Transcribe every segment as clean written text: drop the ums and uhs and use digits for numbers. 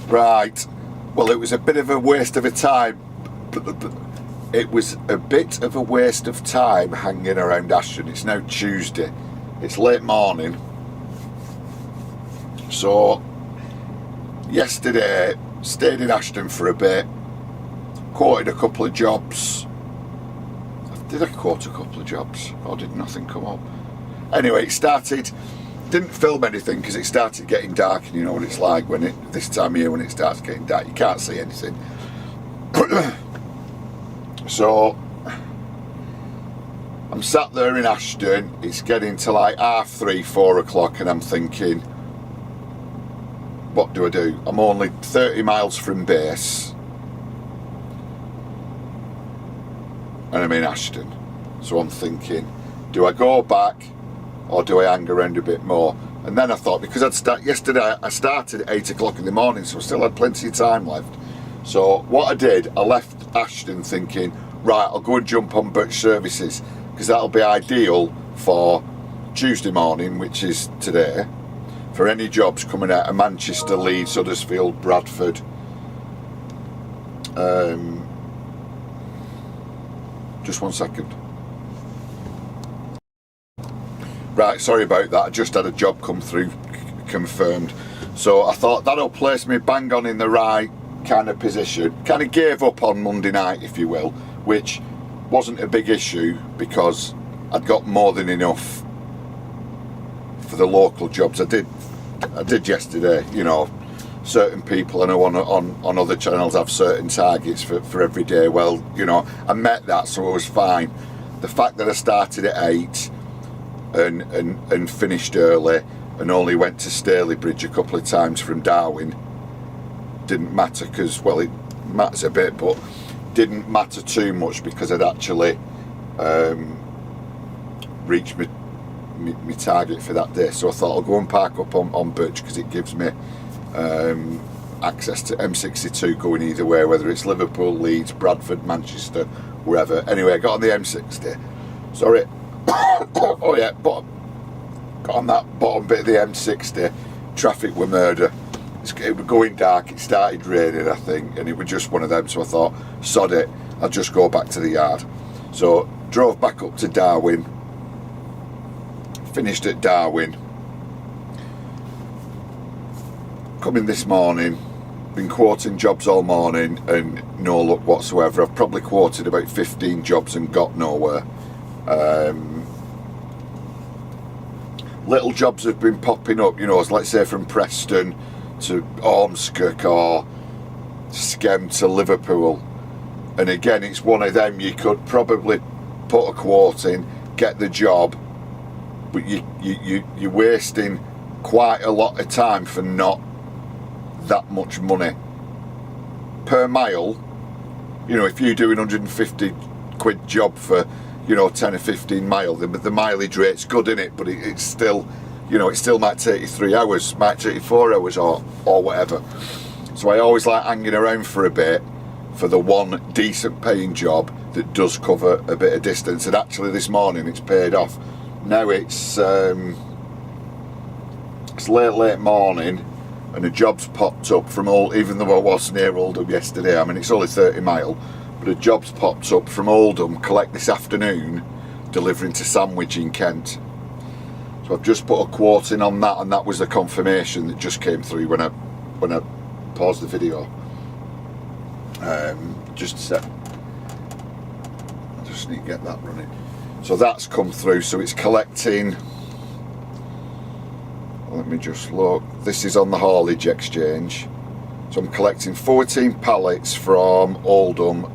Right, well, it was a bit of a waste of a time. It was a bit of a waste of time hanging around Ashton. It's now Tuesday. It's late morning. So, yesterday, stayed in Ashton for a bit. Quoted a couple of jobs. Did I quote a couple of jobs? Or did nothing come up? Anyway, it started... Didn't film anything because it started getting dark, and you know what it's like when this time of year when it starts getting dark, you can't see anything. So I'm sat there in Ashton, it's getting to like 3:30, 4 o'clock, and I'm thinking, what do I do? I'm only 30 miles from base and I'm in Ashton, so I'm thinking, do I go back or do I hang around a bit more? And then I thought, because yesterday I started at 8 o'clock in the morning, so I still had plenty of time left. So what I did, I left Ashton thinking, right, I'll go and jump on BREW services, because that'll be ideal for Tuesday morning, which is today, for any jobs coming out of Manchester, Leeds, Huddersfield, Bradford. Just 1 second. Right, sorry about that, I just had a job come through, confirmed. So I thought that'll place me bang on in the right kind of position. Kind of gave up on Monday night, if you will, which wasn't a big issue because I'd got more than enough for the local jobs. I did yesterday, you know. Certain people I know on other channels have certain targets for every day. Well, you know, I met that, so I was fine. The fact that I started at 8 and finished early and only went to Stalybridge a couple of times from Darwin didn't matter, because, well, it matters a bit, but didn't matter too much because I'd actually reached my target for that day. So I thought I'll go and park up on Birch, because it gives me access to M62 going either way, whether it's Liverpool, Leeds, Bradford, Manchester, wherever. Anyway, I got on the M60. Sorry. Oh yeah, got on that bottom bit of the M60. Traffic were murder. It was going dark, it started raining, I think, and it was just one of them, so I thought, sod it, I'll just go back to the yard. So drove back up to Darwin, finished at Darwin, coming this morning, been quoting jobs all morning and no luck whatsoever. I've probably quoted about 15 jobs and got nowhere. Little jobs have been popping up, you know, let's say from Preston to Ormskirk or Skem to Liverpool, and again it's one of them, you could probably put a quote in, get the job, but you're wasting quite a lot of time for not that much money per mile. You know, if you're doing 150 quid job for, you know, 10 or 15 mile, the mileage rate's good in it, but it's still, you know, it still might take you 3 hours, might take you 4 hours or whatever. So I always like hanging around for a bit for the one decent paying job that does cover a bit of distance. And actually this morning it's paid off. Now it's late morning and a job's popped up from even though I was near Oldham yesterday, I mean it's only 30 mile, but a job's popped up from Oldham, collect this afternoon, delivering to Sandwich in Kent. So I've just put a quote in on that, and that was the confirmation that just came through when I paused the video. Just a sec. I just need to get that running. So that's come through, so it's collecting, let me just look, this is on the Haulage Exchange. So I'm collecting 14 pallets from Oldham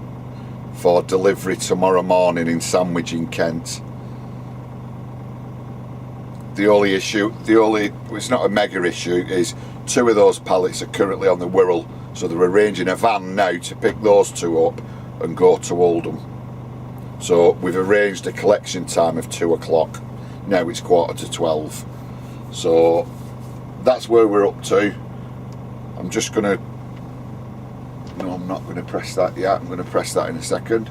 for delivery tomorrow morning in Sandwich in Kent. The only issue, it's not a mega issue, is 2 of those pallets are currently on the Wirral, so they're arranging a van now to pick those 2 up and go to Oldham. So we've arranged a collection time of 2 o'clock. Now it's 11:45. So that's where we're up to. I'm just gonna, no, I'm not going to press that yet, I'm going to press that in a second.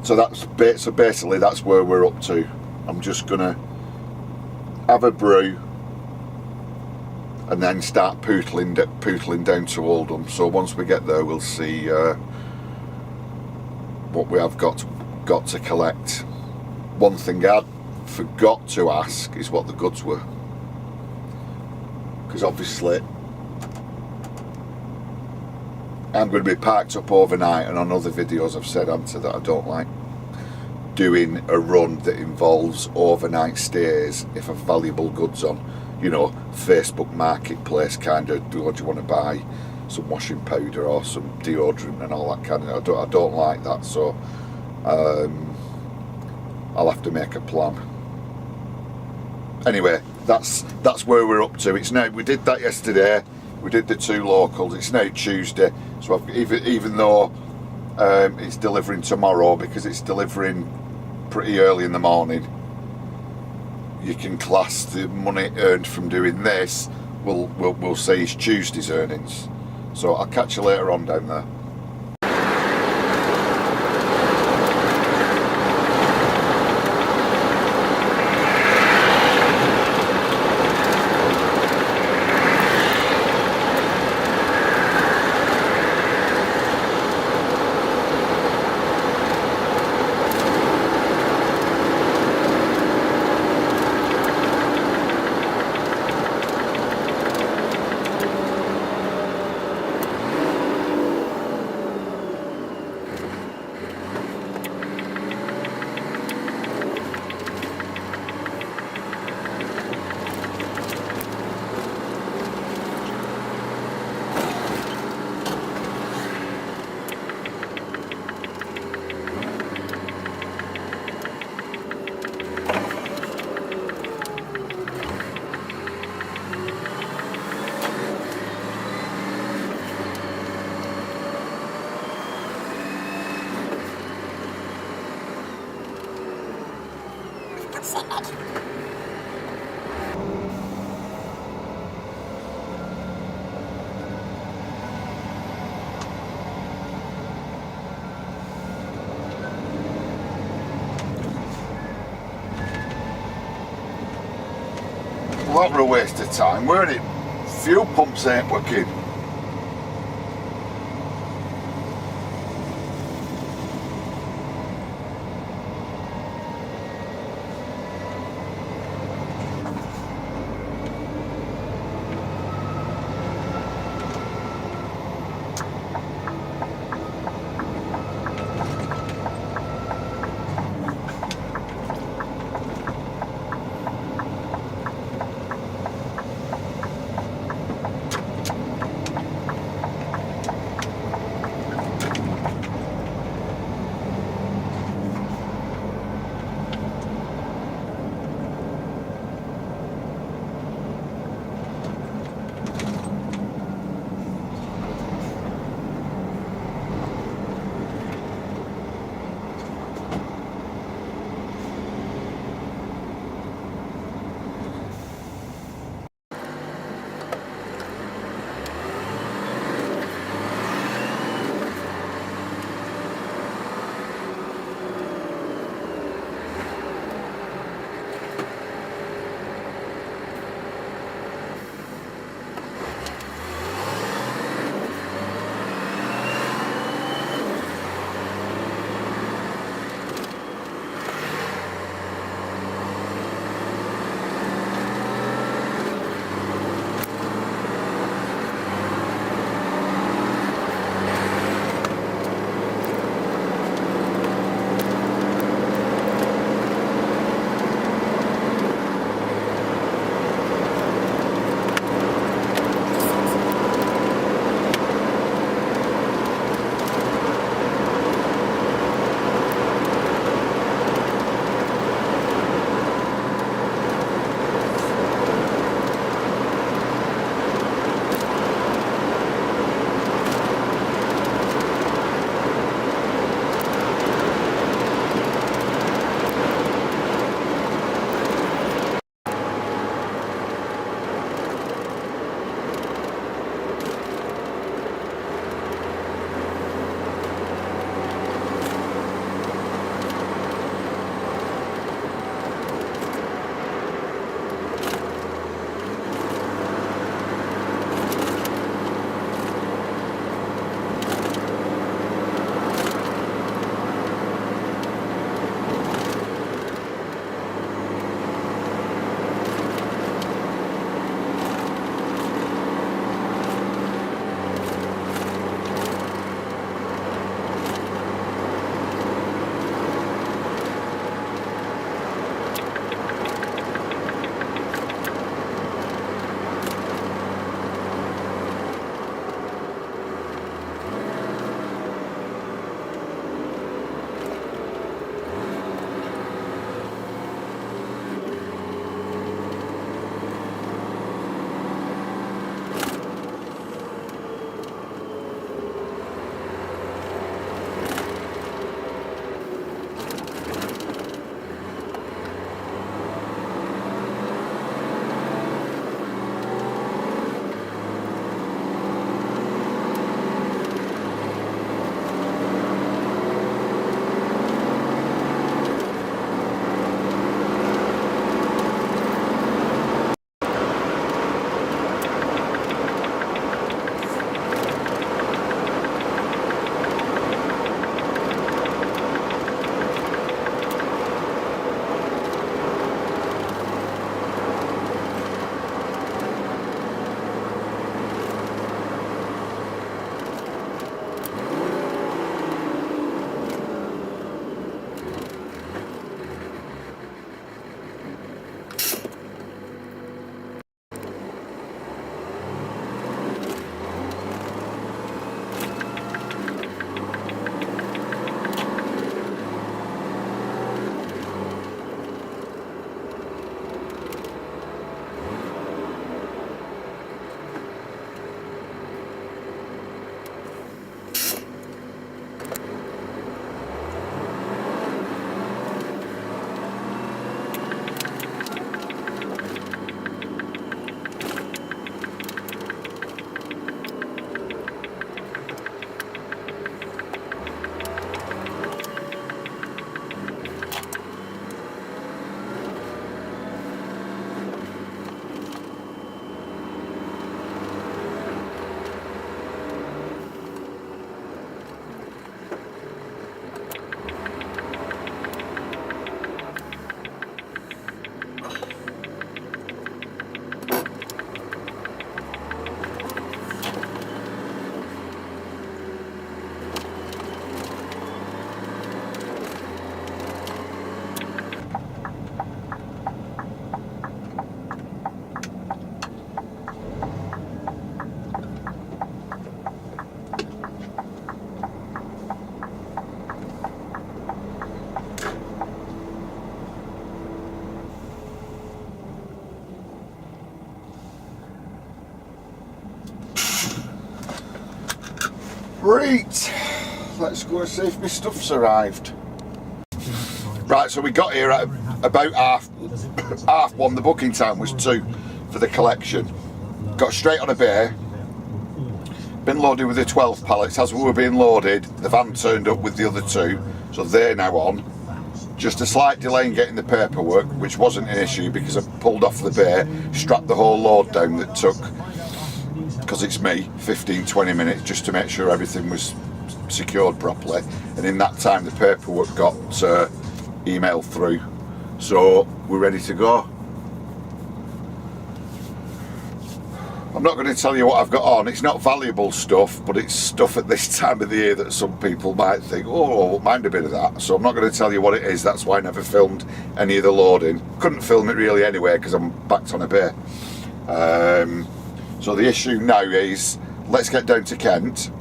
So basically that's where we're up to. I'm just going to have a brew, and then start pootling down to Oldham. So once we get there, we'll see what we have got to collect. One thing I forgot to ask is what the goods were, because obviously I'm going to be parked up overnight, and on other videos I've said that I don't like doing a run that involves overnight stays if I've valuable goods on, you know, Facebook Marketplace kind of, do you want to buy some washing powder or some deodorant and all that kind of, I don't like that, so I'll have to make a plan. Anyway, that's where we're up to. It's now, we did that yesterday, we did the 2 locals, it's now Tuesday, so even though it's delivering tomorrow, because it's delivering pretty early in the morning, you can class the money earned from doing this, we'll say it's Tuesday's earnings. So I'll catch you later on down there. Well, that were a waste of time, weren't it? Fuel pumps ain't working. Right, let's go and see if my stuff's arrived. Right, so we got here at about half one. The booking time was 2 for the collection. Got straight on a bay. Been loaded with the 12 pallets. As we were being loaded, the van turned up with the other 2, so they're now on. Just a slight delay in getting the paperwork, which wasn't an issue because I pulled off the bay, strapped the whole load down. That took, because it's me, 15-20 minutes just to make sure everything was secured properly, and in that time the paperwork got emailed through, so we're ready to go. I'm not going to tell you what I've got on. It's not valuable stuff, but it's stuff at this time of the year that some people might think, oh, I won't mind a bit of that. So I'm not going to tell you what it is. That's why I never filmed any of the loading. Couldn't film it really anyway because I'm backed on a bay. So the issue now is, let's get down to Kent.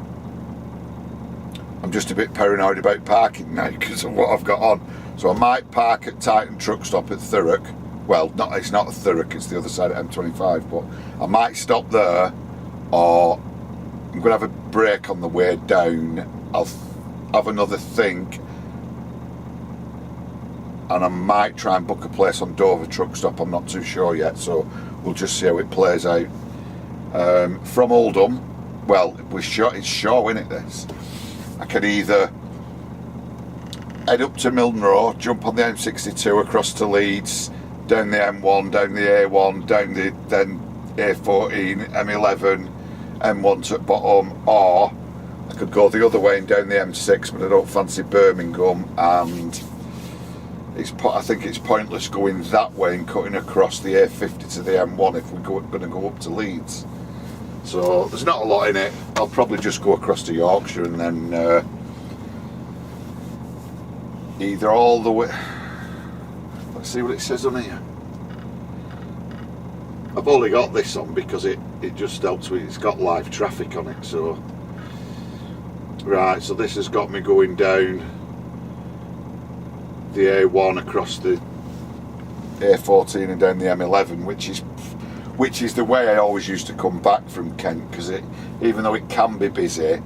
I'm just a bit paranoid about parking now because of what I've got on. So I might park at Titan Truck Stop at Thurrock. Well, it's not Thurrock, it's the other side of M25, but I might stop there, or I'm going to have a break on the way down. I'll have another think, and I might try and book a place on Dover Truck Stop. I'm not too sure yet, so we'll just see how it plays out. From Oldham, well, it's short, isn't it, this? I can either head up to Milton Row, jump on the M62 across to Leeds, down the M1, down the A1, down the then A14, M11, M1 to bottom, or I could go the other way and down the M6, but I don't fancy Birmingham, and I think it's pointless going that way and cutting across the A50 to the M1 if we're going to go up to Leeds. So there's not a lot in it. I'll probably just go across to Yorkshire and then either all the way. Let's see what it says on here. I've only got this on because it just helps me. It's got live traffic on it, so right. So this has got me going down the A1 across the A14 and down the M11, which is the way I always used to come back from Kent, because even though it can be busy,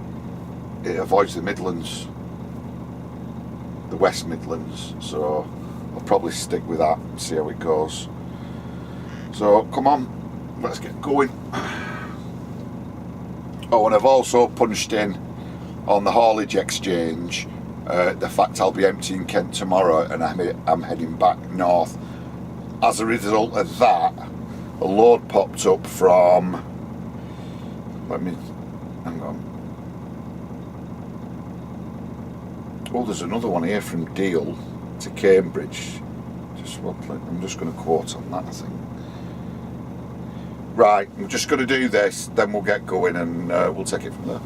it avoids the Midlands, the West Midlands. So I'll probably stick with that and see how it goes. So come on, let's get going. Oh, and I've also punched in on the Haulage Exchange the fact I'll be emptying Kent tomorrow, and I'm heading back north. As a result of that, a load popped up from, hang on. Oh, there's another one here from Deal to Cambridge. I'm just going to quote on that, I think. Right, I'm just going to do this, then we'll get going, and we'll take it from there.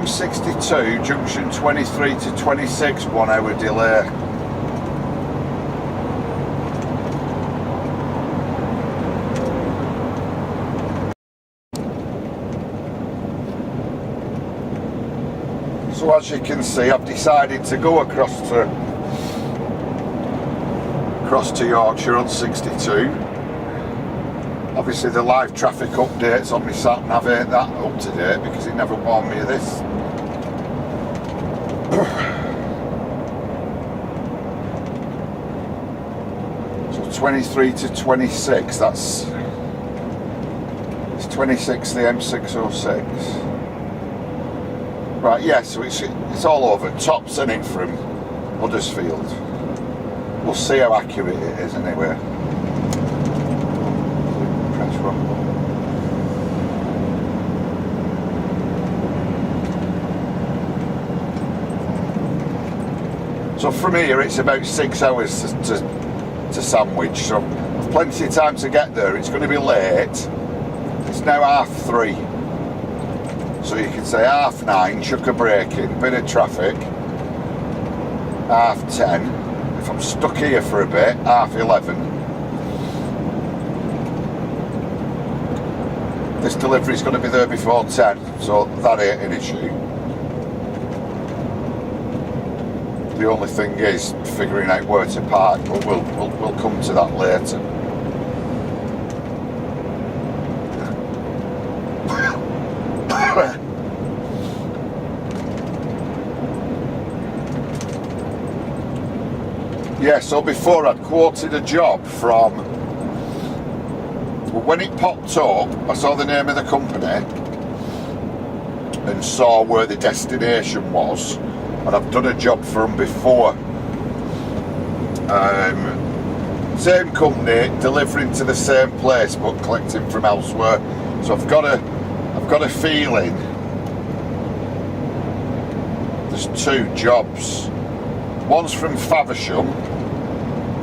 M62 junction 23 to 26, 1 hour delay. So as you can see, I've decided to go across to Yorkshire on 62. Obviously the live traffic updates on my sat nav ain't that up to date because it never warned me of this. So 23 to 26, it's 26 the M606. Right, yeah, so it's all over. Tops in it from Huddersfield. We'll see how accurate it is anyway. Press wrong button. So from here it's about 6 hours to Sandwich, so I've plenty of time to get there. It's going to be late. It's now 3:30. So you can say 9:30, chuck a break in, bit of traffic. 10:30. If I'm stuck here for a bit, 11:30. This delivery's going to be there before 10, so that ain't an issue. The only thing is figuring out where to park, but we'll come to that later. Yeah, so before I'd quoted a job from, when it popped up, I saw the name of the company and saw where the destination was, and I've done a job for them before. Same company, delivering to the same place but collecting from elsewhere. So I've got a feeling there's 2 jobs. One's from Faversham,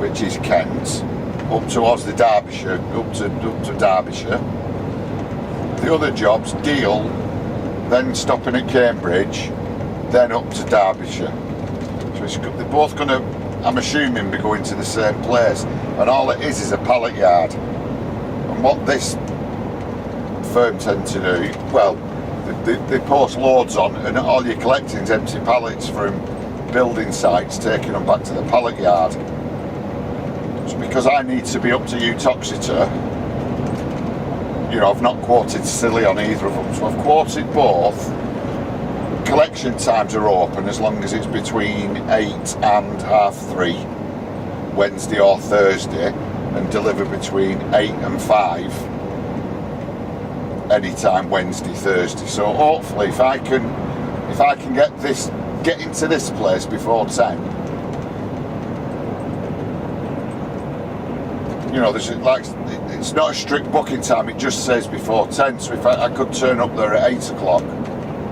which is Kent, up towards the Derbyshire, up to Derbyshire. The other job's Deal, then stopping at Cambridge, then up to Derbyshire. So they're both going to, I'm assuming, be going to the same place. And all it is a pallet yard. And what this firm tend to do, well, they post loads on, and all you're collecting is empty pallets from building sites, taking them back to the pallet yard. So because I need to be up to Utoxeter, you know, I've not quoted silly on either of them, so I've quoted both. Collection times are open as long as it's between 8 and 3:30 Wednesday or Thursday, and deliver between 8 and 5 anytime Wednesday, Thursday. So hopefully if I can get into this place before 10, you know, it's not a strict booking time, it just says before 10, so if I could turn up there at 8 o'clock,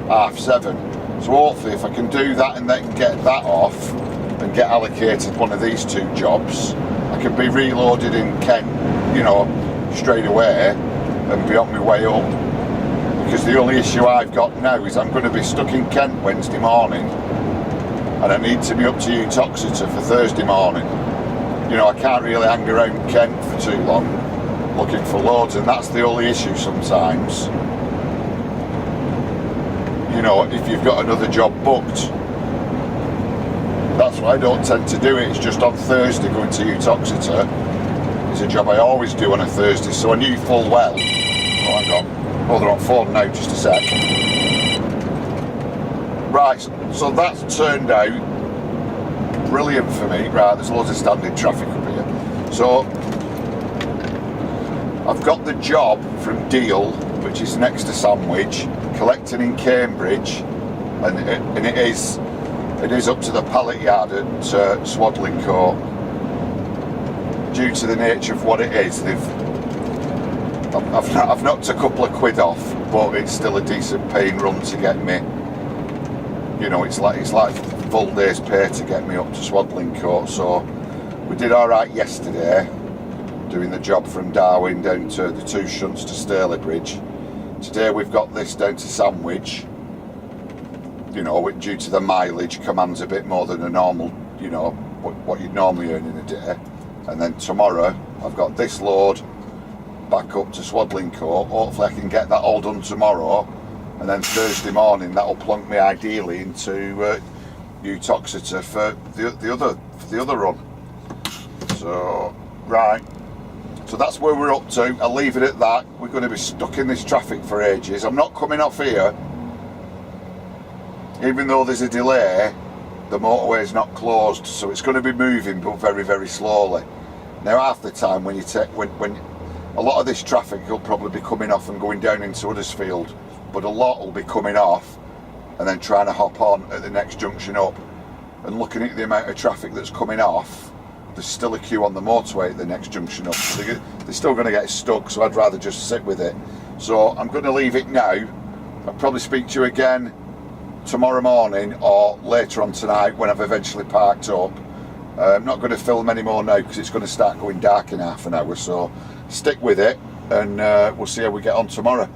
7:30. So hopefully if I can do that and then get that off and get allocated one of these 2 jobs, I can be reloaded in Kent, you know, straight away and be on my way up. Because the only issue I've got now is I'm going to be stuck in Kent Wednesday morning, and I need to be up to Utoxeter for Thursday morning. You know, I can't really hang around Kent for too long looking for loads, and that's the only issue sometimes. You know, if you've got another job booked, that's why I don't tend to do it. It's just on Thursday going to Utoxeter. It's a job I always do on a Thursday, so I knew full well. Oh, hang on. Oh, they're on phone now, just a sec. Right, so that's turned out brilliant for me. Right, there's loads of standing traffic up here. So I've got the job from Deal, which is next to Sandwich, collecting in Cambridge, and it is up to the pallet yard at Swaddling Court. Due to the nature of what it is, I've knocked a couple of quid off, but it's still a decent paying run to get me. You know, it's like full day's pay to get me up to Swaddling Court. So we did all right yesterday, doing the job from Darwin down to the 2 shunts to Stalybridge. Today we've got this down to Sandwich, you know, due to the mileage, commands a bit more than a normal, you know, what you'd normally earn in a day. And then tomorrow I've got this load back up to Swaddling Court. Hopefully I can get that all done tomorrow, and then Thursday morning that'll plunk me ideally into Uttoxeter for the other run. So right, so that's where we're up to. I'll leave it at that. We're going to be stuck in this traffic for ages. I'm not coming off here, even though there's a delay. The motorway is not closed, so it's going to be moving, but very, very slowly. Now, half the time when a lot of this traffic will probably be coming off and going down into Huddersfield, but a lot will be coming off and then trying to hop on at the next junction up. And looking at the amount of traffic that's coming off, there's still a queue on the motorway at the next junction up. So they're still going to get stuck, so I'd rather just sit with it. So I'm going to leave it now. I'll probably speak to you again tomorrow morning or later on tonight when I've eventually parked up. I'm not going to film anymore now because it's going to start going dark in half an hour, so stick with it and we'll see how we get on tomorrow.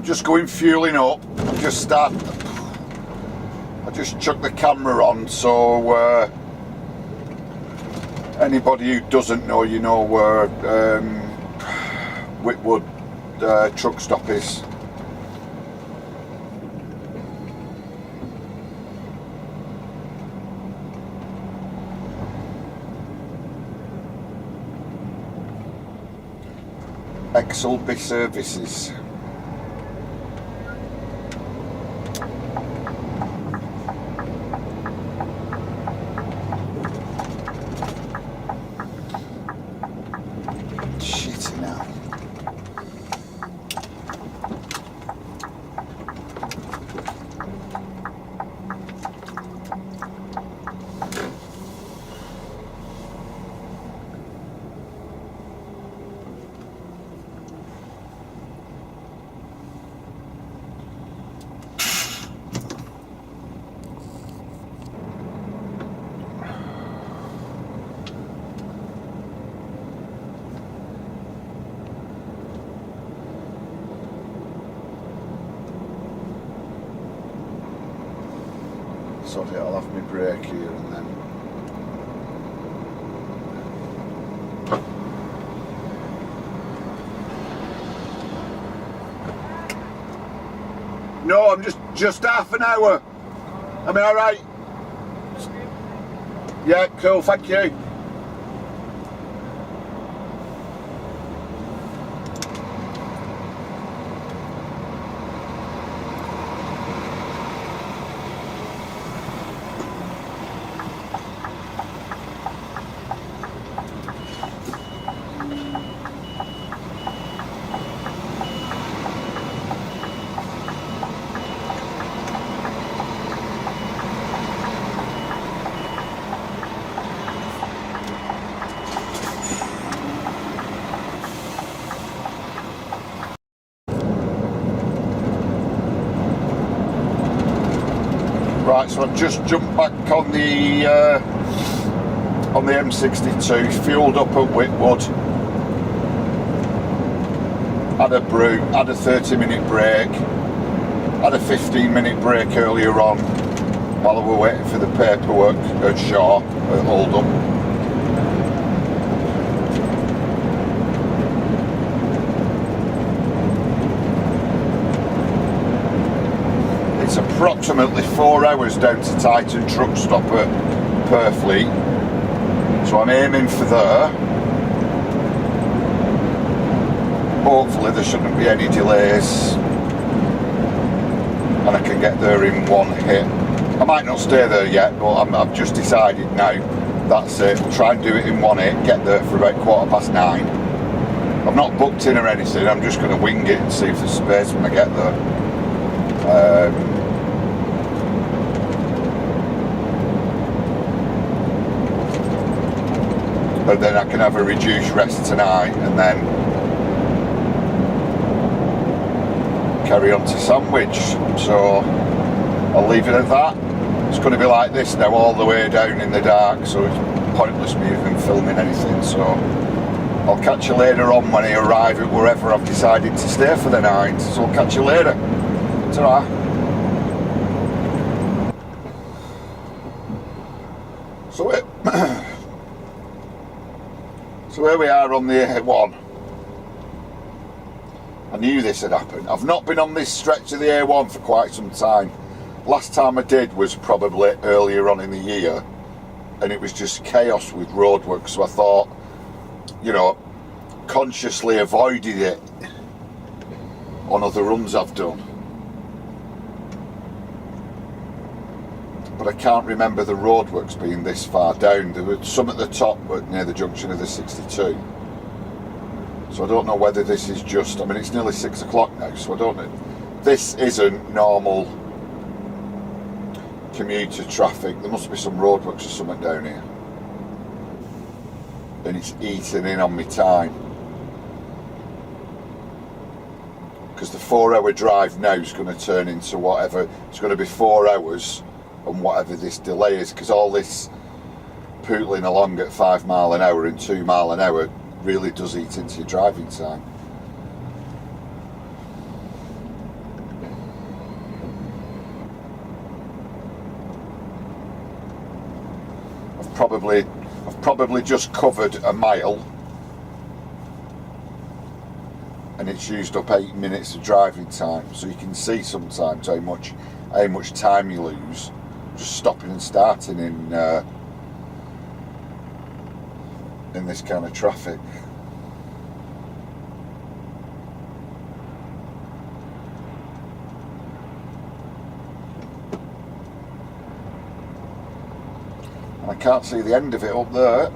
Just going fueling up. I just chucked the camera on, so anybody who doesn't know, you know where Whitwood truck stop is. Exelby Services. Sorry, I'll have my brake here and then. No, I'm just half an hour. Am I alright? Yeah, cool, thank you. Right, so I've just jumped back on the M62, fueled up at Whitwood, had a BREW, had a 30-minute break, had a 15-minute break earlier on while we were waiting for the paperwork at Shaw, at Oldham. It's approximately 4 hours down to Titan truck stop at Purfleet, so I'm aiming for there. Hopefully there shouldn't be any delays, and and I can get there in one hit. I might not stay there yet, but I've just decided now, that's it. We'll try and do it in one hit, get there for about 9:15. I've not booked in or anything, I'm just going to wing it and see if there's space when I get there. And then I can have a reduced rest tonight and then carry on to Sandwich. So I'll leave it at that. It's going to be like this now all the way down in the dark, so it's pointless me even filming anything. So I'll catch you later on when I arrive at wherever I've decided to stay for the night. So I'll catch you later. Ta-ra. So here we are on the A1. I knew this had happened. I've not been on this stretch of the A1 for quite some time. Last time I did was probably earlier on in the year, and it was just chaos with roadwork, so I thought, you know, consciously avoided it on other runs I've done. But I can't remember the roadworks being this far down. There were some at the top, but near the junction of the 62. So I don't know whether this is just, I mean, it's nearly 6 o'clock now, so I don't know. This isn't normal commuter traffic. There must be some roadworks or something down here. And it's eating in on my time. Because the 4-hour drive now is going to turn into whatever, it's going to be 4 hours and whatever this delay is, because all this pootling along at 5 mile an hour and 2 mile an hour really does eat into your driving time. I've probably just covered a mile and it's used up 8 minutes of driving time, so you can see sometimes how much time you lose just stopping and starting in this kind of traffic. And I can't see the end of it up there.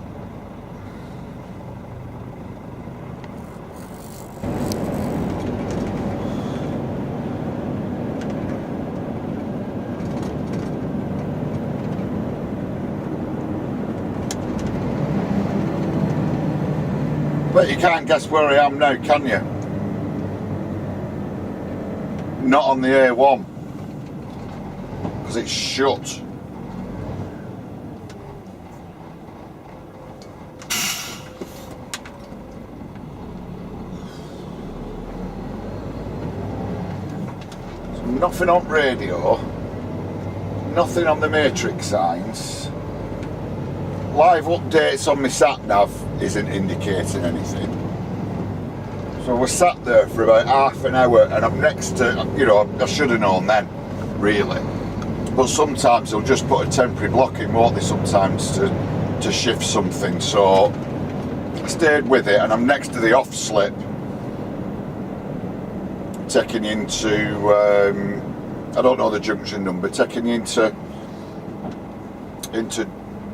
But you can't guess where I am now, can you? Not on the A1, because it's shut. So nothing on radio, nothing on the matrix signs. Live updates on my sat nav isn't indicating anything. So we're sat there for about half an hour and I'm next to, you know, I should have known then, really. But sometimes they'll just put a temporary block in, won't they, sometimes to shift something. So I stayed with it and I'm next to the off slip, taking you into, I don't know the junction number, taking you into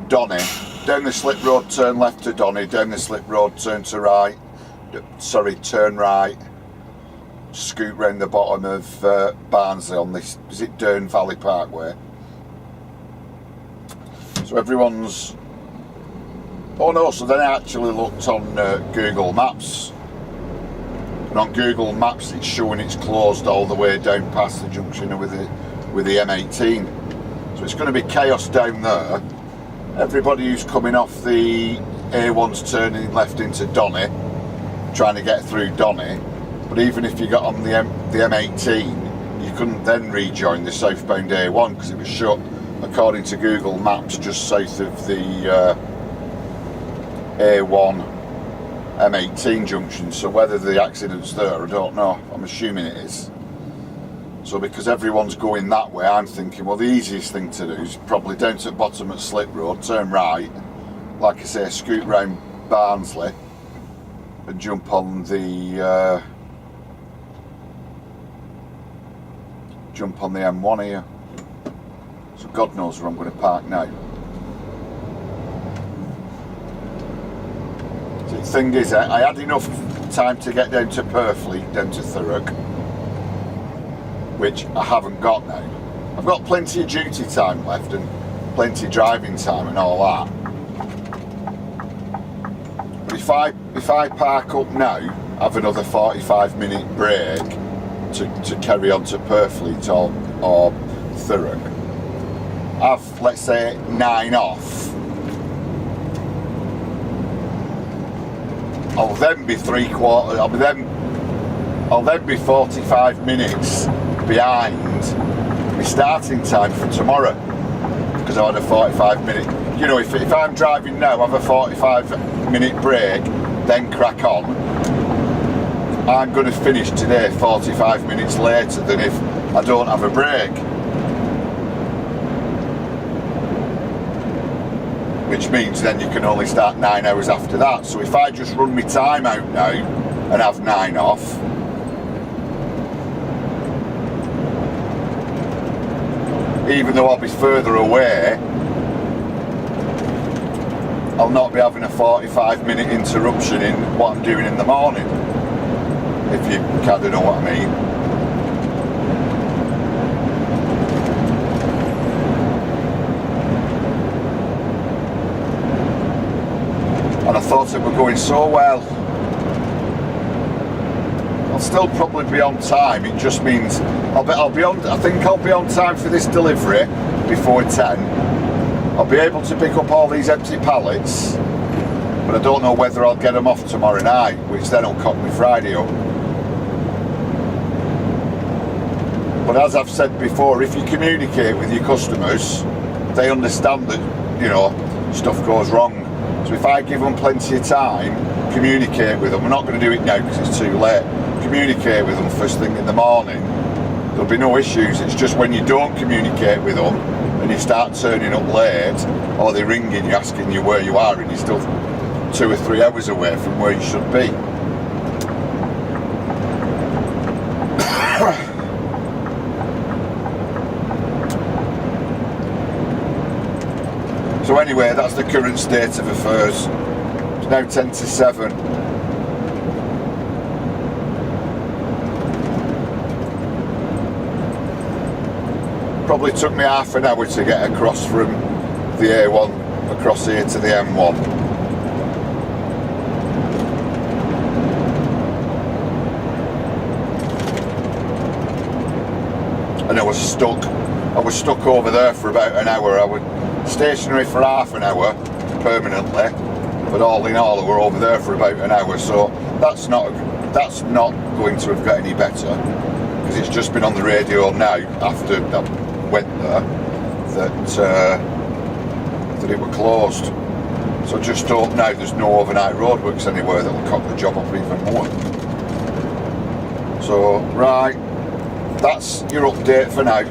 Donny. Down the slip road, turn left to Donny, down the slip road, turn right, scoot round the bottom of Barnsley on this, is it Dearne Valley Parkway? So everyone's, oh no, so then I actually looked on Google Maps, and on Google Maps it's showing it's closed all the way down past the junction with the M18, so it's going to be chaos down there. Everybody who's coming off the A1's turning left into Donny, trying to get through Donny, but even if you got on the M18, you couldn't then rejoin the southbound A1 because it was shut, according to Google Maps, just south of the A1 M18 junction. So whether the accident's there, I don't know. I'm assuming it is. So because everyone's going that way, I'm thinking, well, the easiest thing to do is probably down to the bottom at Slip Road, turn right, like I say, scoot round Barnsley and jump on the jump on the M1 here. So God knows where I'm going to park now. So the thing is, I had enough time to get down to Purfleet, down to Thurrock, which I haven't got now. I've got plenty of duty time left and plenty of driving time and all that. But if I park up now, have another 45-minute break to carry on to Purfleet or Thurrock, have, let's say, 9 off, I'll then be I'll then be 45 minutes behind my starting time for tomorrow, because I had a 45-minute, you know, if I'm driving now, have a 45-minute break, then crack on, I'm going to finish today 45 minutes later than if I don't have a break. Which means then you can only start 9 hours after that. So if I just run my time out now and have 9 off, even though I'll be further away, I'll not be having a 45-minute interruption in what I'm doing in the morning, if you kind of know what I mean. And I thought it were going so well. I'll still probably be on time. It just means I'll be on. I think I'll be on time for this delivery before 10. I'll be able to pick up all these empty pallets, but I don't know whether I'll get them off tomorrow night, which then will cock me Friday up. But as I've said before, if you communicate with your customers, they understand that, you know, stuff goes wrong. So if I give them plenty of time, communicate with them, I'm not going to do it now because it's too late, communicate with them first thing in the morning, there'll be no issues. It's just when you don't communicate with them and you start turning up late, or they're ringing you asking you where you are and you're still 2 or 3 hours away from where you should be. So anyway, that's the current state of affairs. It's now 10 to 7. Probably took me half an hour to get across from the A1 across here to the M1. And I was stuck over there for about an hour. I was stationary for half an hour permanently, but all in all I were over there for about an hour, so that's not going to have got any better, because it's just been on the radio now after I went there that it were closed. So just hope now there's no overnight roadworks anywhere that will cock the job up even more. So right, that's your update for now.